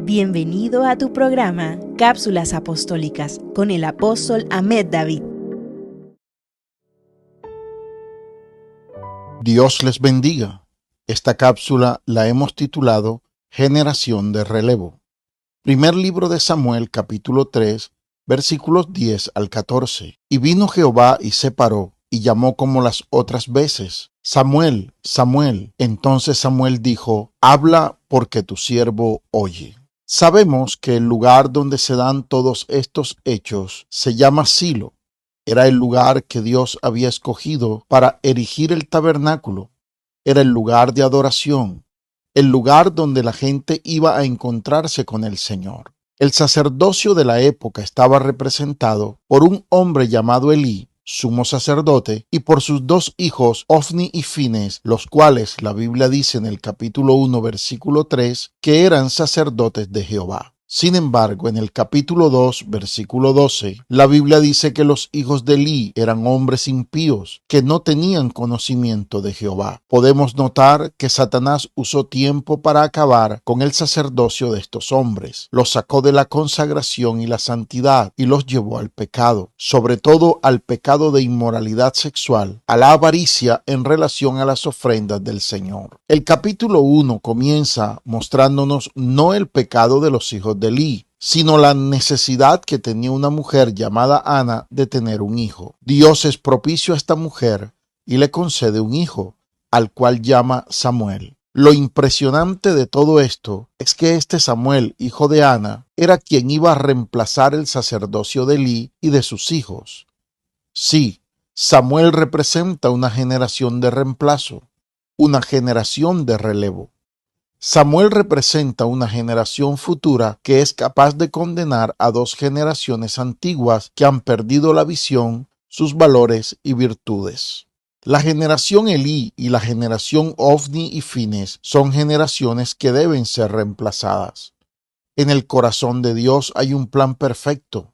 Bienvenido a tu programa Cápsulas Apostólicas con el apóstol Ahmed David. Dios les bendiga. Esta cápsula la hemos titulado Generación de Relevo. Primer libro de Samuel, capítulo 3, versículos 10 al 14. Y vino Jehová y se paró, y llamó como las otras veces: Samuel, Samuel. Entonces Samuel dijo: habla, porque tu siervo oye. Sabemos que el lugar donde se dan todos estos hechos se llama Silo. Era el lugar que Dios había escogido para erigir el tabernáculo. Era el lugar de adoración, el lugar donde la gente iba a encontrarse con el Señor. El sacerdocio de la época estaba representado por un hombre llamado Elí, sumo sacerdote, y por sus dos hijos, Ofni y Fines, los cuales la Biblia dice en el capítulo 1, versículo 3, que eran sacerdotes de Jehová. Sin embargo, en el capítulo 2, versículo 12, la Biblia dice que los hijos de Elí eran hombres impíos, que no tenían conocimiento de Jehová. Podemos notar que Satanás usó tiempo para acabar con el sacerdocio de estos hombres. Los sacó de la consagración y la santidad y los llevó al pecado, sobre todo al pecado de inmoralidad sexual, a la avaricia en relación a las ofrendas del Señor. El capítulo 1 comienza mostrándonos no el pecado de los hijos de Elí, sino la necesidad que tenía una mujer llamada Ana de tener un hijo. Dios es propicio a esta mujer y le concede un hijo, al cual llama Samuel. Lo impresionante de todo esto es que este Samuel, hijo de Ana, era quien iba a reemplazar el sacerdocio de Elí y de sus hijos. Sí, Samuel representa una generación de reemplazo, una generación de relevo. Samuel representa una generación futura que es capaz de condenar a dos generaciones antiguas que han perdido la visión, sus valores y virtudes. La generación Elí y la generación Ofni y Fines son generaciones que deben ser reemplazadas. En el corazón de Dios hay un plan perfecto.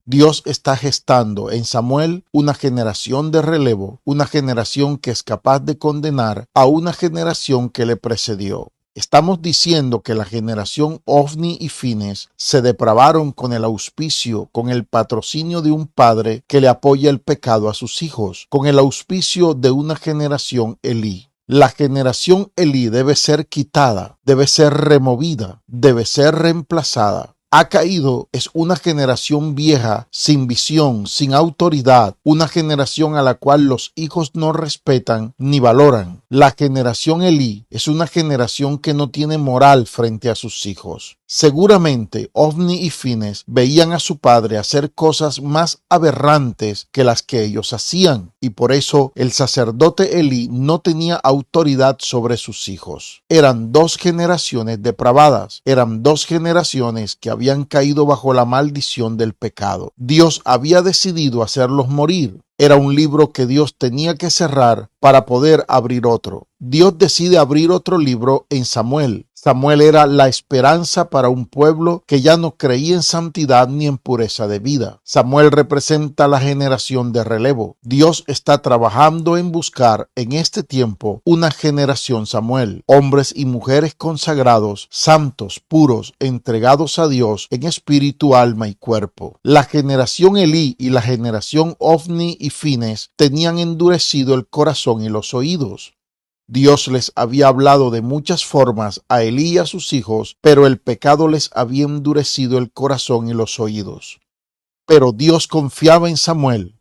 Dios está gestando en Samuel una generación de relevo, una generación que es capaz de condenar a una generación que le precedió. Estamos diciendo que la generación Ofni y Fines se depravaron con el auspicio, con el patrocinio de un padre que le apoya el pecado a sus hijos, con el auspicio de una generación Elí. La generación Elí debe ser quitada, debe ser removida, debe ser reemplazada. Ha caído es una generación vieja, sin visión, sin autoridad, una generación a la cual los hijos no respetan ni valoran. La generación Elí es una generación que no tiene moral frente a sus hijos. Seguramente Ofni y Fines veían a su padre hacer cosas más aberrantes que las que ellos hacían, y por eso el sacerdote Elí no tenía autoridad sobre sus hijos. Eran dos generaciones depravadas, eran dos generaciones que habían caído bajo la maldición del pecado. Dios había decidido hacerlos morir. Era un libro que Dios tenía que cerrar para poder abrir otro. Dios decide abrir otro libro en Samuel. Samuel era la esperanza para un pueblo que ya no creía en santidad ni en pureza de vida. Samuel representa la generación de relevo. Dios está trabajando en buscar en este tiempo una generación Samuel, hombres y mujeres consagrados, santos, puros, entregados a Dios en espíritu, alma y cuerpo. La generación Elí y la generación Ofni y Fines tenían endurecido el corazón y los oídos. Dios les había hablado de muchas formas a Elí y a sus hijos, pero el pecado les había endurecido el corazón y los oídos. Pero Dios confiaba en Samuel,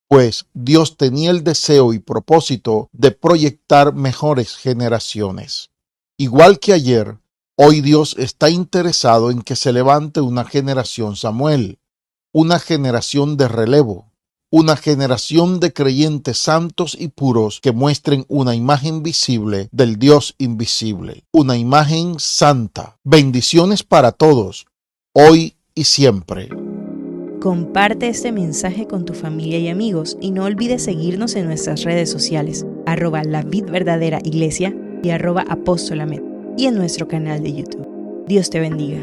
pues Dios tenía el deseo y propósito de proyectar mejores generaciones. Igual que ayer, hoy Dios está interesado en que se levante una generación Samuel, una generación de relevo. Una generación de creyentes santos y puros que muestren una imagen visible del Dios invisible, una imagen santa. Bendiciones para todos, hoy y siempre. Comparte este mensaje con tu familia y amigos y no olvides seguirnos en nuestras redes sociales, @lavidverdaderaiglesia y @apostolamed, y en nuestro canal de YouTube. Dios te bendiga.